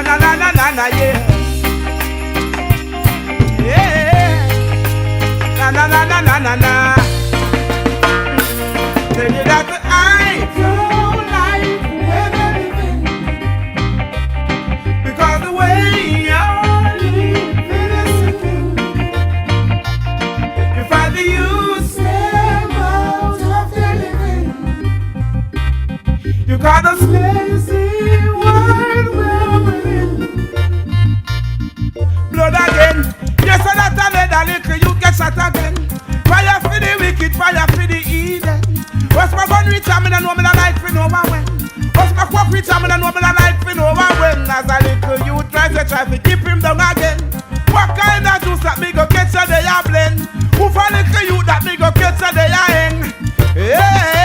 na na na na na na, yeah. Yeah. Na na na na na na na. Tell you that I don't like everything because the way you're living is secure. You find the use step out of the living. You got a lazy world we're in. Blood again. Yes, and that another little you get shot again. Fire for the wicked, fire for the heathen. What's my gun reach? I'm in a woman I like for no one when. What's my quack reach? I'm in a woman I like for no one when. As a little you try to keep him down again. What kind of juice that me go catch a day a blend? Who for little you that me go catch a day a hang? Yeah.